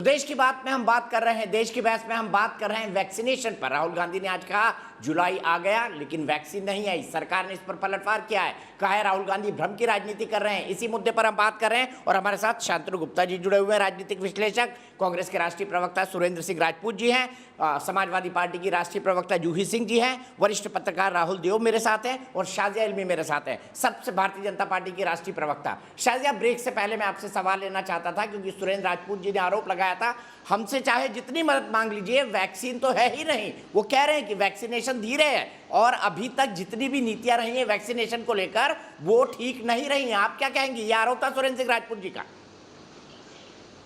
देश की बात में हम बात कर रहे हैं, देश की बहस में हम बात कर रहे हैं वैक्सीनेशन पर। राहुल गांधी ने आज कहा जुलाई आ गया लेकिन वैक्सीन नहीं आई। सरकार ने इस पर पलटवार किया है, कहा है राहुल गांधी भ्रम की राजनीति कर रहे हैं। इसी मुद्दे पर हम बात कर रहे हैं और हमारे साथ शांतनु गुप्ता जी जुड़े हुए हैं, राजनीतिक विश्लेषक। कांग्रेस के राष्ट्रीय प्रवक्ता सुरेंद्र सिंह राजपूत जी हैं, समाजवादी पार्टी की राष्ट्रीय प्रवक्ता जूही सिंह जी हैं, वरिष्ठ पत्रकार राहुल देव मेरे साथ हैं और शाजिया इल्मी मेरे साथ हैं, सबसे भारतीय जनता पार्टी की राष्ट्रीय प्रवक्ता। शाजिया, ब्रेक से पहले मैं आपसे सवाल लेना चाहता था क्योंकि सुरेंद्र राजपूत जी ने आरोप लगाया था हमसे चाहे जितनी मदद मांग लीजिए वैक्सीन तो है ही नहीं। वो कह रहे हैं कि वैक्सीनेशन धीरे है और अभी तक जितनी भी नीतियां रही हैं वैक्सीनेशन को लेकर वो ठीक नहीं रही हैं। आप क्या कहेंगे? ये आरोप था सुरेंद्र सिंह राजपूत जी का।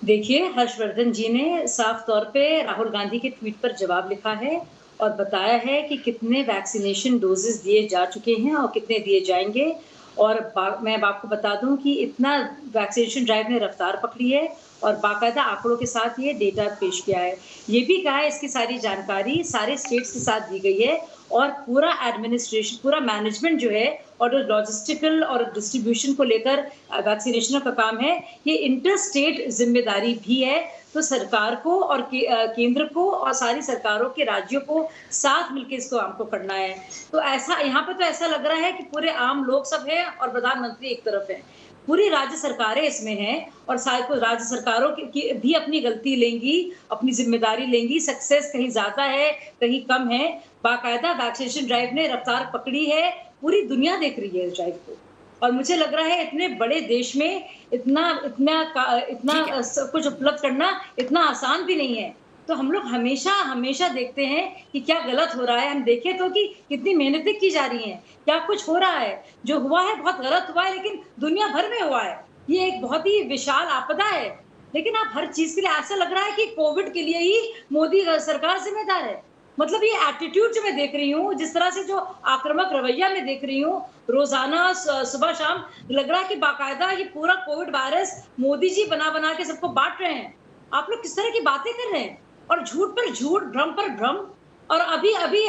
देखिए, हर्षवर्धन जी ने साफ तौर पे राहुल गांधी के ट्वीट पर जवाब लिखा है और बताया है कि कितने वैक्सीनेशन डोजेस दिए जा चुके हैं और कितने दिए जाएंगे। और मैं आपको बता दूं कि इतना वैक्सीनेशन ड्राइव ने रफ्तार पकड़ी है और बाकायदा आंकड़ों के साथ ये डेटा पेश किया है। ये भी कहा है इसकी सारी जानकारी सारे स्टेट्स के साथ दी गई है और पूरा एडमिनिस्ट्रेशन, पूरा मैनेजमेंट जो है और लॉजिस्टिकल और डिस्ट्रीब्यूशन को लेकर वैक्सीनेशन का काम है, ये इंटर स्टेट जिम्मेदारी भी है। तो सरकार को और केंद्र को और सारी सरकारों के राज्यों को साथ मिलकर इसको हमको करना है। तो ऐसा यहाँ पे तो ऐसा लग रहा है कि पूरे आम लोग सब हैं और प्रधानमंत्री एक तरफ है। पूरी राज्य सरकारें इसमें हैं और सारी को राज्य सरकारों की भी अपनी गलती लेंगी, अपनी जिम्मेदारी लेंगी। सक्सेस कहीं ज्यादा है, कहीं कम है। बाकायदा वैक्सीनेशन ड्राइव ने रफ्तार पकड़ी है, पूरी दुनिया देख रही है इस ड्राइव को। और मुझे लग रहा है इतने बड़े देश में इतना सब कुछ उपलब्ध करना इतना आसान भी नहीं है। तो हम लोग हमेशा हमेशा देखते हैं कि क्या गलत हो रहा है। हम देखें तो कि कितनी मेहनतें की जा रही हैं, क्या कुछ हो रहा है। जो हुआ है बहुत गलत हुआ है लेकिन दुनिया भर में हुआ है। ये एक बहुत ही विशाल आपदा है। लेकिन अब हर चीज के लिए ऐसा लग रहा है कि कोविड के लिए ही मोदी सरकार जिम्मेदार है। मतलब ये एटीट्यूड जो मैं देख रही हूँ, जिस तरह से जो आक्रामक रवैया मैं देख रही हूँ रोजाना सुबह शाम, लग रहा है कि बाकायदा ये पूरा कोविड वायरस मोदी जी बना बना के सबको बांट रहे हैं। आप लोग किस तरह की बातें कर रहे हैं और झूठ पर झूठ, भ्रम पर भ्रम। और अभी अभी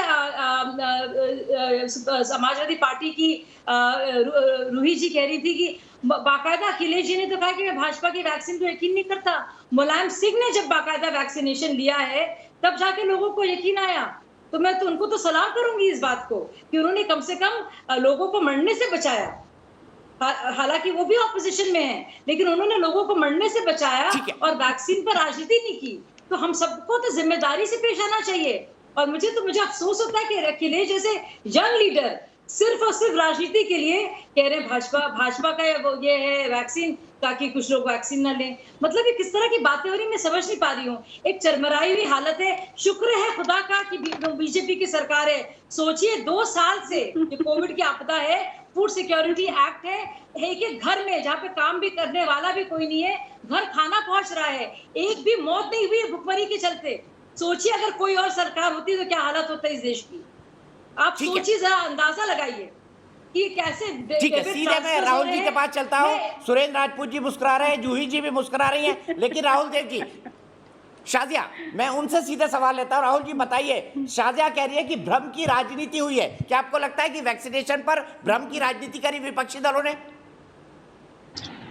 समाजवादी पार्टी की रूही जी कह रही थी कि बाकायदा अखिलेश जी ने तो कहा कि मैं भाजपा की वैक्सीन को यकीन नहीं करता। मुलायम सिंह ने जब बाकायदा वैक्सीनेशन लिया है तब जाके लोगों को यकीन आया। तो मैं तो उनको तो सलाम करूंगी इस बात को कि उन्होंने कम से कम लोगों को मरने से बचाया। हालांकि वो भी ऑपोजिशन में है लेकिन उन्होंने लोगों को मरने से बचाया और वैक्सीन पर राजनीति नहीं की। तो हम सबको तो जिम्मेदारी से पेश आना चाहिए। और मुझे अफसोस होता है कि अखिलेश जैसे यंग लीडर सिर्फ और सिर्फ राजनीति के लिए कह रहे हैं भाजपा का ये है वैक्सीन ताकि कुछ लोग वैक्सीन ना लें। मतलब ये किस तरह की बातें हो रही मैं समझ नहीं पा रही हूँ। एक चरमराई हुई हालत है। शुक्र है खुदा का कि बीजेपी की सरकार है। सोचिए 2 साल से ये कोविड की आपदा है, फूड सिक्योरिटी एक्ट है, एक घर में जहाँ पे काम भी करने वाला भी कोई नहीं है, घर खाना पहुंच रहा है, एक भी मौत नहीं हुई भुखमरी के चलते। सोचिए अगर कोई और सरकार होती तो क्या हालत होता इस देश की। आप सोचिए, जरा अंदाजा लगाइए कि कैसे। ठीक है, सीधे मैं राहुल जी के पास चलता हूँ। सुरेंद्र राजपूत जी मुस्कुरा रहे हैं, जूही जी भी मुस्कुरा रही हैं, लेकिन राहुल देव जी, शाजिया, मैं उनसे सीधे सवाल लेता हूँ। राहुल जी बताइए, शाजिया कह रही है कि भ्रम की राजनीति हुई है। क्या आपको लगता है कि वैक्सीनेशन पर भ्रम की राजनीति करी विपक्षी दलों ने?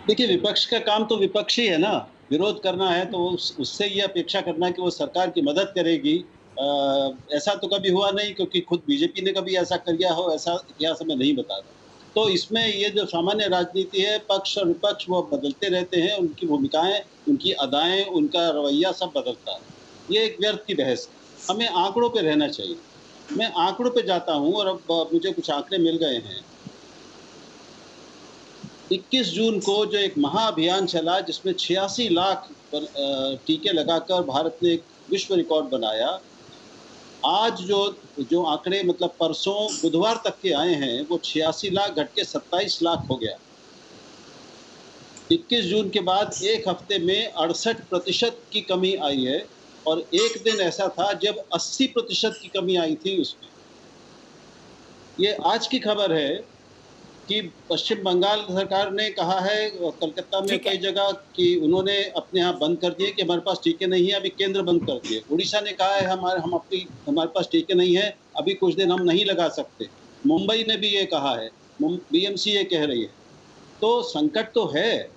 देखिए, विपक्ष का काम तो विपक्षी है ना, विरोध करना है तो उससे ये अपेक्षा करना कि वो सरकार की मदद करेगी, ऐसा तो कभी हुआ नहीं क्योंकि खुद बीजेपी ने कभी ऐसा किया हो, ऐसा इतिहास हमें नहीं बता रहा। तो इसमें ये जो सामान्य राजनीति है, पक्ष और विपक्ष वो बदलते रहते हैं, उनकी भूमिकाएं, उनकी अदाएं, उनका रवैया सब बदलता है। ये एक व्यर्थ की बहस है। हमें आंकड़ों पे रहना चाहिए। मैं आंकड़ों पे जाता हूँ और अब मुझे कुछ आंकड़े मिल गए हैं। 21 जून को जो एक महाअभियान चला जिसमें 86 लाख टीके लगाकर भारत ने एक विश्व रिकॉर्ड बनाया। आज जो आंकड़े मतलब परसों बुधवार तक के आए हैं वो 86 लाख घट के 27 लाख हो गया। 21 जून के बाद एक हफ्ते में 68% की कमी आई है और एक दिन ऐसा था जब 80% की कमी आई थी उसमें। ये आज की खबर है कि पश्चिम बंगाल सरकार ने कहा है कलकत्ता में कई जगह कि उन्होंने अपने यहाँ बंद कर दिए कि हमारे पास टीके नहीं है, अभी केंद्र बंद कर दिए। उड़ीसा ने कहा है हमारे पास टीके नहीं है, अभी कुछ दिन हम नहीं लगा सकते। मुंबई ने भी ये कहा है, बीएमसी ये कह रही है। तो संकट तो है।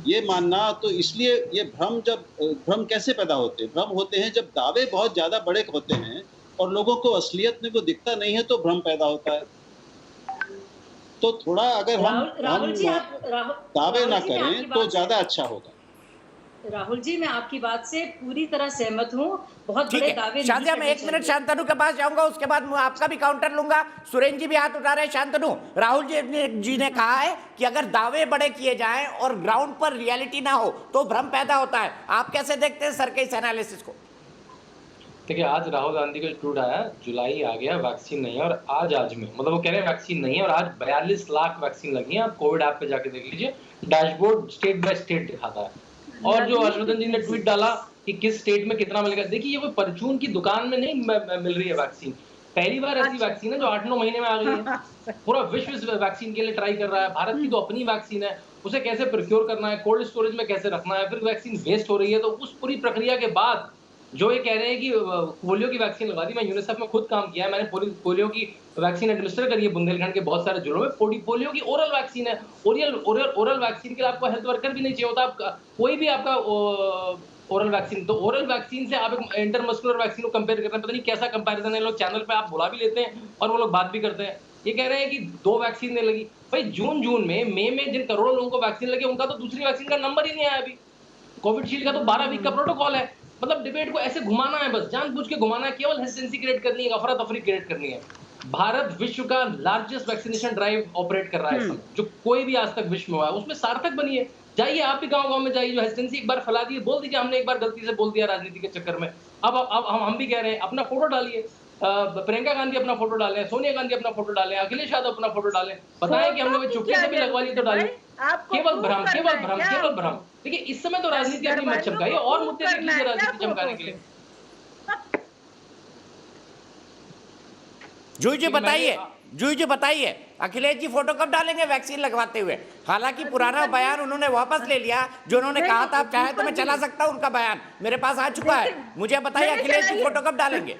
ये मानना, तो इसलिए ये भ्रम कैसे पैदा होते हैं? भ्रम होते हैं जब दावे बहुत ज्यादा बड़े होते हैं और लोगों को असलियत में वो दिखता नहीं है, तो भ्रम पैदा होता है। तो थोड़ा अगर हम दावे ना करें तो ज्यादा अच्छा होगा। राहुल जी, मैं आपकी बात से पूरी तरह सहमत हूं। बहुत ठीक बड़े है दावे शांतिया, मैं 1 मिनट शांतनु के पास जाऊंगा, उसके बाद मैं आपका भी काउंटर लूंगा। सुरेंद्र जी भी हाथ उठा रहे हैं। शांतनु, राहुल जी ने कहा है कि अगर दावे बड़े किए जाएं और ग्राउंड पर रियलिटी ना हो तो भ्रम पैदा होता है। आप कैसे देखते हैं सर के इस एनालिसिस को? देखिए, आज राहुल गांधी का ट्वीट आया, जुलाई आ गया, वैक्सीन नहीं है, और आज में मतलब वो कह रहे हैं वैक्सीन नहीं है, और आज 42 लाख वैक्सीन लगी है। आप कोविड ऐप पे जाके देख लीजिए, डैशबोर्ड स्टेट बाय स्टेट दिखाता है। और जो हर्षवर्धन जी ने ट्वीट डाला कि किस स्टेट में कितना मिलेगा, देखिए ये कोई परचून की दुकान में नहीं मिल रही है वैक्सीन। पहली बार ऐसी वैक्सीन है जो 8-9 महीने में आ गई है। पूरा विश्व इस वैक्सीन के लिए ट्राई कर रहा है। भारत की तो अपनी वैक्सीन है, उसे कैसे प्रोक्योर करना है, कोल्ड स्टोरेज में कैसे रखना है, फिर वैक्सीन वेस्ट हो रही है। तो उस पूरी प्रक्रिया के बाद जो ये कह रहे हैं कि पोलियो की वैक्सीन लगा दी, मैं यूनिसेफ में खुद काम किया है, मैंने पोलियो की वैक्सीन एडमिनिस्टर करी है बुंदेलखंड के बहुत सारे जिलों में। पोलियो की ओरल वैक्सीन है। ओरल वैक्सीन के लिए आपको हेल्थ वर्कर भी नहीं चाहिए होता, आपका कोई भी आपका ओरल वैक्सीन। तो ओरल वैक्सीन से आप एक इंटरमस्कुलर वैक्सीन को कंपेयर कर रहे हैं, पता नहीं कैसा कंपैरिजन है। लोग चैनल पे आप बुला भी लेते हैं और वो लोग बात भी करते हैं। ये कह रहे हैं कि 2 वैक्सीन नहीं लगी। भाई जून में, मई में जिन करोड़ों लोगों को वैक्सीन लगी, उनका तो दूसरी वैक्सीन का नंबर ही नहीं आया अभी। कोविशील्ड का तो 12 वीक का प्रोटोकॉल है। मतलब डिबेट को ऐसे घुमाना है, बस जानबूझ के घुमाना है, केवल हेजिटेंसी क्रिएट करनी है, अफरा तफरी क्रिएट करनी है। भारत विश्व का लार्जेस्ट वैक्सीनेशन ड्राइव ऑपरेट कर रहा है, जो कोई भी आज तक विश्व में हुआ है, उसमें सार्थक बनिए। जाइए आप भी गांव में जाइए, जो हेजिटेंसी एक बार फैला दी है, बोल दीजिए हमने एक बार गलती से बोल दिया राजनीति के चक्कर में। अब हम भी कह रहे हैं, अपना फोटो डालिए। प्रियंका गांधी अपना फोटो डालें, सोनिया गांधी अपना फोटो डालें, अखिलेश यादव अपना फोटो डालें, बताएं कि हमने चुप्पी से भी लगवा ली तो डालें। केवल भ्रम। देखिए इस समय तो राजनीति अपनी मत चमकाइए, और मुद्दे देख लीजिए राजनीति चमकाने के लिए। जूही जी बताइए, अखिलेश जी फोटो कब डालेंगे वैक्सीन लगवाते हुए? हालांकि पुराना बयान उन्होंने वापस ले लिया, जो उन्होंने कहा था आप चाहे तो मैं चला सकता हूं, उनका बयान मेरे पास आ चुका है। मुझे बताइए अखिलेश जी फोटो कब डालेंगे?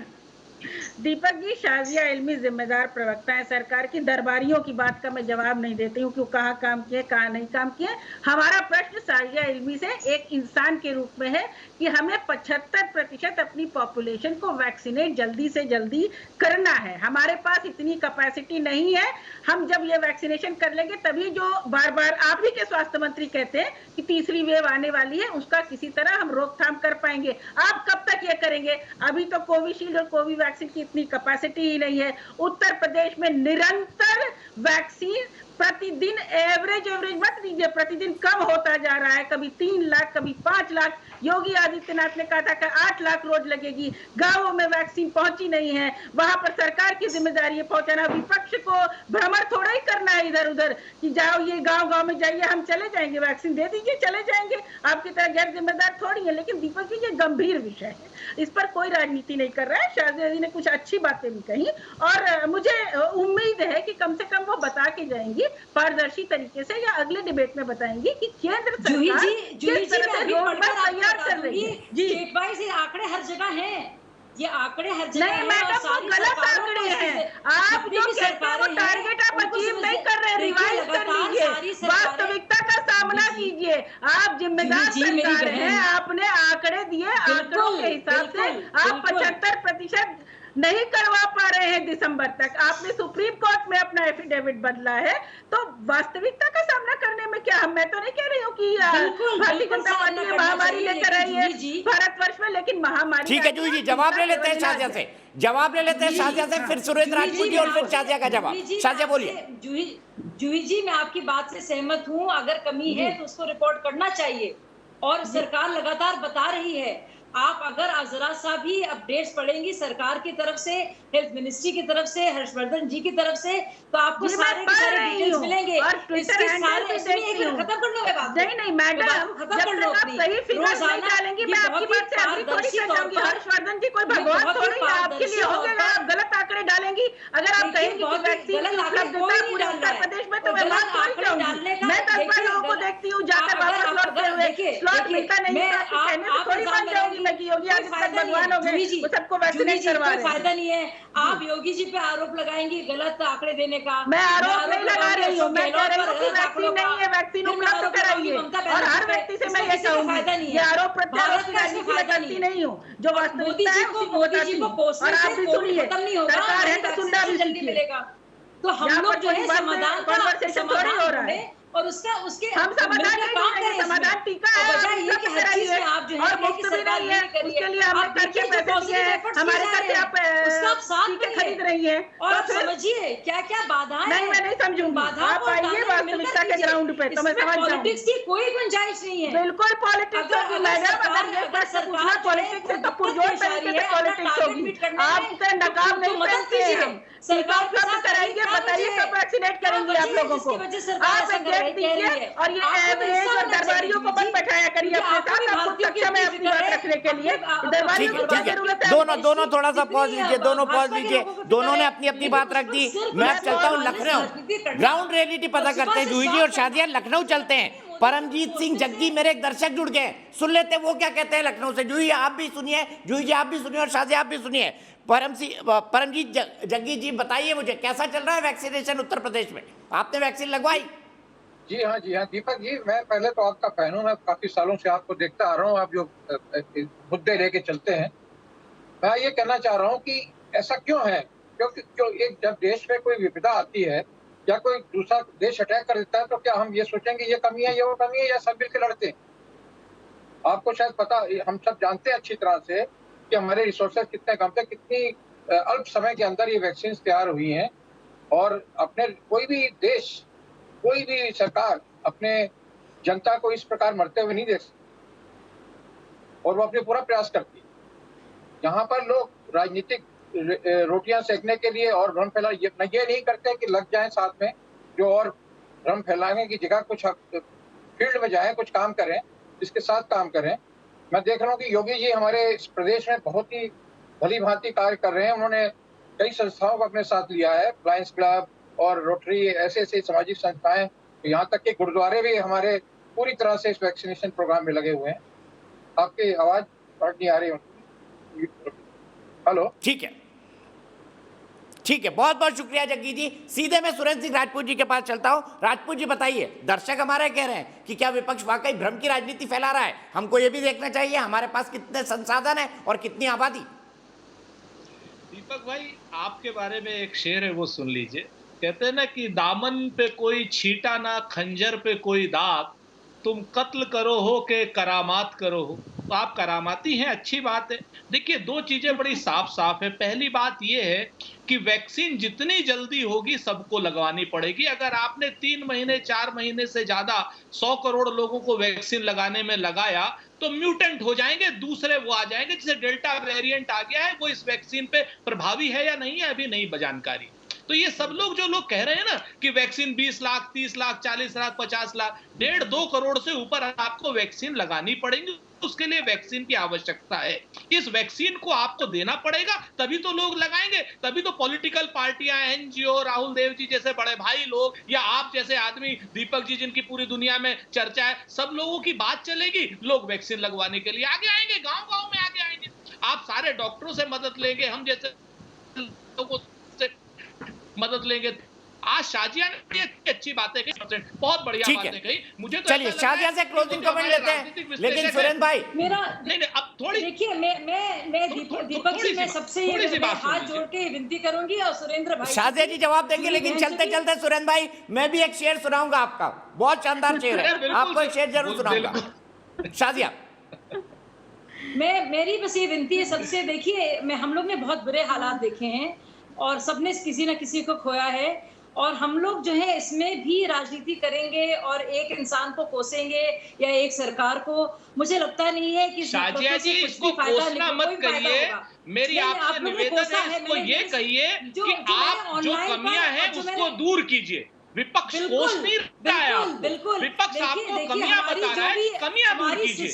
दीपक जी, शाजिया इल्मी जिम्मेदार प्रवक्ता है सरकार की। दरबारियों की बात का मैं जवाब नहीं देती हूँ कि कहाँ काम किए कहाँ नहीं काम किए। हमारा प्रश्न शाजिया इल्मी से एक इंसान के रूप में है कि हमें 75% अपनी पॉपुलेशन को वैक्सीनेट जल्दी से जल्दी करना है। हमारे पास इतनी कैपेसिटी नहीं है। हम जब ये वैक्सीनेशन कर लेंगे तभी जो बार बार आप ही के स्वास्थ्य मंत्री कहते हैं कि तीसरी वेव आने वाली है, उसका किसी तरह हम रोकथाम कर पाएंगे। आप कब तक ये करेंगे? अभी तो कोविशील्ड और कोवी वैक्सीन की इतनी कैपेसिटी ही नहीं है। उत्तर प्रदेश में निरंतर वैक्सीन प्रतिदिन एवरेज मत लीजिए, प्रतिदिन कम होता जा रहा है। कभी 3 लाख, कभी 5 लाख। योगी आदित्यनाथ ने कहा था कि 8 लाख रोज लगेगी। गांवों में वैक्सीन पहुंची नहीं है, वहां पर सरकार की जिम्मेदारी है पहुंचाना। विपक्ष को भ्रमण थोड़ा ही करना है इधर उधर कि जाओ ये गांव में जाइए, हम चले जाएंगे, वैक्सीन दे दीजिए, चले जाएंगे। आपकी तरह गैर जिम्मेदार थोड़ी है। लेकिन दीपक जी, ये गंभीर विषय है, इस पर कोई राजनीति नहीं कर रहा है। शाजिया जी ने कुछ अच्छी बातें भी कही और मुझे उम्मीद है कि कम से कम वो बता के जाएंगी पारदर्शी तरीके से, या अगले डिबेट में बताएंगी कि केंद्र सरकार किस तरह से रोड मैप तैयार कर रही है। जी, स्टेट वाइज आंकड़े हर जगह हैं, ये आंकड़े हर जगह नहीं मैडम, वो गलत आंकड़े हैं। आप जो कहते हैं वो टारगेट आप अचीव नहीं कर रहे, रिवाइज कर लीजिए, वास्तविकता का सामना कीजिए। आप जिम्मेदार सरकार हैं, आपने आंकड़े दिए, आंकड़ों के हिसाब से आप 75% नहीं करवा पा रहे हैं दिसंबर तक। आपने सुप्रीम कोर्ट में अपना एफिडेविट बदला है, तो वास्तविकता का सामना करने में क्या, मैं तो नहीं कह रही हूँ कि भारतीय जनता पार्टी ने महामारी लेकर आई है भारतवर्ष में, लेकिन महामारी। ठीक है जूही जी, जवाब ले लेते हैं शाजिया से, फिर सुरेंद्र राजपूत जी और फिर शाजिया का जवाब। शाजिया बोलिए। जूही जी, मैं आपकी बात से सहमत हूँ। अगर कमी है तो उसको रिपोर्ट करना चाहिए, और सरकार लगातार बता रही है। आप अगर जरा सा भी अपडेट्स पढ़ेंगी सरकार की तरफ से, हेल्थ मिनिस्ट्री की तरफ से, हर्षवर्धन जी की तरफ से, तो आपको सारे के सारे डिटेल्स मिलेंगे। इसके सारे खत्म कर लो बात। नहीं मैडम, जब तक आप सही फिगर नहीं डालेंगी, मैं आपकी बात से अग्री थोड़ी कर जाऊंगी। हर्षवर्धन जी कोई भगवान थोड़ी है, आपके लिए होगा आप गलत आंकड़े डालेंगी। अगर आप कहेंगी कि वैक्सीन की उपलब्धता पूरे उत्तर प्रदेश में, तो मैं बात थोड़ी कहूंगी। मैं 10 बार लोगों को देखती हूँ जाकर वापस लौटते हुए, स्लॉट मिलता नहीं है, कहने से थोड़ी बन जाऊंगी। में कि योगी आदित्यनाथ भगवान हो गए, वो सबको वैक्सीनेट करवा रहे हैं। फायदा नहीं है। आप योगी जी पे आरोप लगाएंगी गलत आंकड़े देने का। मैं आरोप नहीं लगा रही हूँ, मैं कह रही हूँ कि वैक्सीन नहीं है, वैक्सीन उपलब्ध कराइए। और हर व्यक्ति से मैं ये कहूंगी, ये आरोप प्रत्यारोप की राजनीति में करती नहीं हूँ, जो वास्तविकता है उसी को बताती हूँ। और आप भी सुनिए, सरकार है तो सुनना भी सीखिए। तो हम लोग जो है समाधान कॉन्वर्सेशन थोड़ी हो रहा है, और उसके हम समाधान नहीं ढूंढेंगे, समाधान टीका है आप जो और मुफ्त भी नहीं है, उसके लिए हमने करके पैसे दिए हैं, हमारे करके आप टीके खरीद रही है। और आप समझिए क्या क्या बाधाएं। नहीं, मैं नहीं समझूंगी, आप आइए वास्तविकता के ग्राउंड पे तो मैं समझ जाऊंगी। पॉलिटिक्स की कोई गुंजाइश नहीं है। बिल्कुल पॉलिटिक्स होगी मैडम, अगर ये प्रश्न पूछना पॉलिटिक्स है तो पुरजोर तरीके से पॉलिटिक्स होगी। आपसे नकाब नहीं पहनते हैं हम, टीका उपलब्ध कराएंगे, बताइए कब वैक्सीनेट करेंगे आप लोगों को। आप एक डेट दीजिए और ये एवरेज और दरबारियों को मत बैठाया करिए अपने साथ, आपको सक्षम है अपनी बात रखने के लिए। दरबारियों को क्या जरूरत है? दोनों थोड़ा सा पॉज लीजिए, दोनों पॉज लीजिए। दोनों ने अपनी अपनी बात रख दी। मैं चलता हूँ लखनऊ, ग्राउंड रियलिटी पता करते हैं। जूही जी और शादिया लखनऊ चलते हैं। परमजीत सिंह जग्गी मेरे एक दर्शक जुड़ गए, सुन लेते हैं वो क्या कहते हैं लखनऊ से। जूही आप भी सुनिए, जूही जी आप भी सुनिए और शादिया आप भी सुनिए। परमजीत जग्गी जी बताइए मुझे कैसा चल रहा है वैक्सीनेशन उत्तर प्रदेश में? आपने वैक्सीन लगवाई? जी हाँ दीपक जी, मैं पहले तो आपका फैन हूँ, मैं काफी सालों से आपको देखता आ रहा हूँ, आप जो मुद्दे लेके चलते हैं। मैं ये कहना चाह रहा हूँ कि ऐसा क्यों है, क्योंकि एक जब देश में कोई विपदा आती है या कोई दूसरा देश अटैक कर देता है तो क्या हम ये सोचेंगे ये कमी है, ये वो कमी है, या सब मिलकर लड़ते हैं? आपको शायद पता, हम सब जानते हैं अच्छी तरह से कि हमारे रिसोर्सेज कितने कम थे, कितनी अल्प समय के अंदर ये वैक्सीन तैयार हुई हैं। और अपने कोई भी देश, कोई भी सरकार अपने जनता को इस प्रकार मरते हुए नहीं देख सकती, और वो अपने पूरा प्रयास करती है। यहाँ पर लोग राजनीतिक रोटियां सेकने के लिए और भ्रम फैला ये नहीं करते कि लग जाएं साथ में, जो और भ्रम फैलाने की जगह कुछ फील्ड में जाएं, कुछ काम करें, इसके साथ काम करें। मैं देख रहा हूँ कि योगी जी हमारे इस प्रदेश में बहुत ही भली भांति कार्य कर रहे हैं। उन्होंने कई संस्थाओं को अपने साथ लिया है, लायंस क्लब और रोटरी, ऐसे ऐसे सामाजिक संस्थाएं, यहाँ तक कि गुरुद्वारे भी हमारे पूरी तरह से इस वैक्सीनेशन प्रोग्राम में लगे हुए हैं। आपकी आवाज नहीं आ रही? हेलो, ठीक है, बहुत बहुत शुक्रिया जग्गी जी। सीधे मैं सुरेंद्र सिंह राजपूत जी के पास चलता हूं। राजपूत जी बताइए, दर्शक हमारे कह रहे हैं कि क्या विपक्ष वाकई भ्रम की राजनीति फैला रहा है? हमको ये भी देखना चाहिए हमारे पास कितने संसाधन है और कितनी आबादी। दीपक भाई, आपके बारे में एक शेर है, वो सुन लीजिए। कहते हैं ना कि दामन पे कोई छीटा ना, खंजर पे कोई दाग, तुम कत्ल करो हो के करामात करो हो। तो आप करामाती हैं, अच्छी बात है। देखिए, दो चीजें बड़ी साफ साफ है। पहली बात यह है कि वैक्सीन जितनी जल्दी होगी सबको लगवानी पड़ेगी। अगर आपने 3 महीने 4 महीने से ज्यादा 100 करोड़ लोगों को वैक्सीन लगाने में लगाया तो म्यूटेंट हो जाएंगे, दूसरे वो आ जाएंगे। जैसे डेल्टा वेरिएंट आ गया है, वो इस वैक्सीन पे प्रभावी है या नहीं है अभी नहीं जानकारी। तो ये सब लोग जो लोग कह रहे हैं ना कि वैक्सीन 20 लाख 30 लाख 40 लाख 50 लाख 1.5-2 करोड़ से ऊपर आपको वैक्सीन लगानी पड़ेगी। उसके लिए वैक्सीन की आवश्यकता है। इस वैक्सीन को आपको देना पड़ेगा, तभी तो लोग लगाएंगे, तभी तो पॉलिटिकल पार्टियां, एनजीओ, राहुल देव जी जैसे बड़े भाई लोग, या आप जैसे आदमी, दीपक जी जिनकी पूरी दुनिया में चर्चा है, सब लोगों की बात चलेगी, लोग वैक्सीन लगवाने के लिए आगे आएंगे, गांव-गांव में आगे आएंगे। आप सारे डॉक्टरों से मदद लेंगे, हम जैसे लोगों से मदद लेंगे। आज शाजिया ने अच्छी बातें कही, बहुत बढ़िया बातें कही। मुझे तो चलिए शाजिया से क्लोजिंग कमेंट लेते हैं, लेकिन सुरेंद्र भाई मेरा नहीं अब थोड़ी देखिए, मैं दीपक जी मैं सबसे ये हाथ जोड़ के विनती करूंगी और सुरेंद्र भाई शाजिया जी जवाब देंगे, लेकिन चलते चलते सुरेंद्र भाई मैं भी एक शेर सुनाऊंगा आपका, बहुत शानदार शेर है, आपको एक शेर जरूर सुनाऊंगा। शाजिया, मेरी बस ये विनती है सबसे, देखिए हम लोग ने बहुत बुरे हालात देखे हैं और सबने किसी न किसी को खोया है, और हम लोग जो है इसमें भी राजनीति करेंगे और एक इंसान को कोसेंगे या एक सरकार को, मुझे लगता नहीं है कि शाजिया जी इसको कोसना मत करिए। मेरी आपसे निवेदन है, इसको ये कहिए कि आप जो कमियां हैं उसको दूर कीजिए। विपक्ष कोस नहीं रहा है आपको, विपक्ष आपको कमियां बता रहा है, कमियां दूर कीजिए।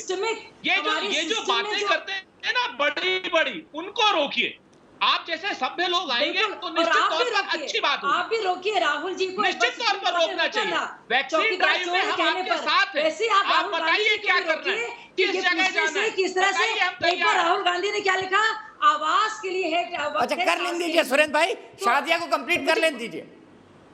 ये जो बातें करते हैं ना बड़ी बड़ी, उनको रोकिए। आप जैसे सभ्य लोग आएंगे तो निश्चित तौर पर अच्छी बात होगी। आप भी रोकिए राहुल जी को, निश्चित तौर पर रोकना चाहिए। वैक्सीन ड्राइव में हम आपके साथ हैं, आप बताइए क्या करना है। कि किस ये जगह पूछने जाना से है? किस तरह बताइए, हम से एक बार तैयार हैं। राहुल गांधी ने क्या लिखा, आवास के लिए है। अच्छा कर लेने दीजिए सुरेंद्र भाई, शादिया को कंप्लीट कर लेने दीजिए।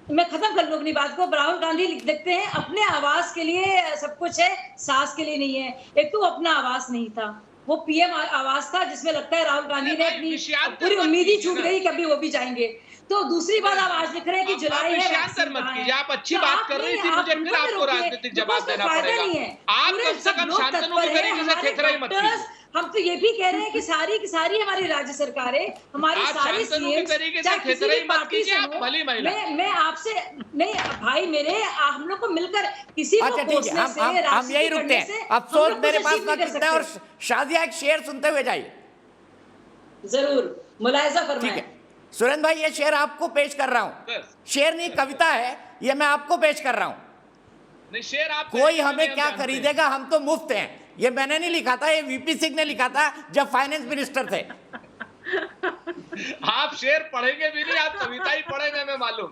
मैं खत्म कर लूं अपनी बात को। राहुल गांधी लिखते हैं अपने आवास के लिए सब कुछ है, सास के लिए नहीं है। एक तो अपना आवास नहीं था, वो पीएम आवास था, जिसमें लगता है राहुल गांधी ने भाई, अपनी विषयांतर पूरी मत उम्मीद ही कीजिए छूट ना। गई, कभी वो भी जाएंगे। तो दूसरी बात आप आज लिख रहे हैं कि आप जुलाई है, विषयांतर वैक्सीन मत कहाँ कीजिए, है? आप अच्छी तो बात आप कर रही नहीं, थी, आप मुझे उनको फिर भी आपको रोकिए, राजनीतिक बिकॉज़ जवाब कोई देना फायदा पड़ेगा। नहीं है। आप पूरे कम से सब कम लोग शांतनु तत्पर की हैं, तरीके से हमारे थेथराई मत डॉक्टर्स, कीजिए। हम तो ये भी कह रहे हैं कि सारी की सारी हमारी राज्य सरकारें, हमारी आप सारी शांतनु की सीएम, तरीके से चाहे किसी भी थेथराई मत पार्टी कीजिए, से आप हो, भली महिला। मैं आपसे नहीं भाई मेरे, हम लोग को मिलकर किसी को अच्छा ठीक है, कोसने से, हम यही राजनीति रुकते करने हैं। से अफसोस हम लोग मेरे कुछ पास अचीव नहीं वक्त कर कितना है, और सकते। शादिया एक शेर सुनते हुए जाइए। जरूर मुलायजा ठीक फरमाएं। है सुरेंद्र भाई, ये शेर आपको पेश कर रहा हूं। बस। शेर नहीं, कविता है, ये मैं आपको पेश कर रहा हूं। नहीं, शेर आप कोई करेंगे, हमें हम क्या जानते हैं। खरीदेगा, हम तो मुफ्त हैं। ये मैंने नहीं लिखा था, ये वीपी सिंह ने लिखा था जब फाइनेंस मिनिस्टर थे। आप शेर पढ़ेंगे भी नहीं, आप कविता ही पढ़ेंगे, हमें मालूम।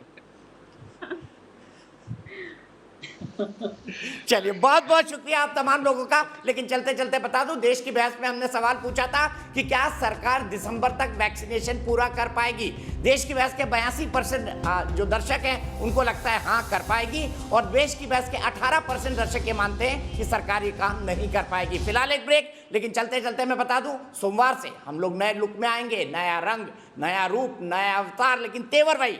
चलिए बहुत बहुत शुक्रिया आप तमाम लोगों का। लेकिन चलते चलते बता दूं, देश की बहस में हमने सवाल पूछा था कि क्या सरकार दिसंबर तक वैक्सीनेशन पूरा कर पाएगी। देश की बहस के 82% जो दर्शक हैं उनको लगता है हाँ कर पाएगी, और देश की बहस के 18% दर्शक ये मानते हैं कि सरकार ये काम नहीं कर पाएगी। फिलहाल एक ब्रेक, लेकिन चलते चलते मैं बता दूं, सोमवार से हम लोग नए लुक में आएंगे, नया रंग, नया रूप, नया अवतार, लेकिन तेवर वही।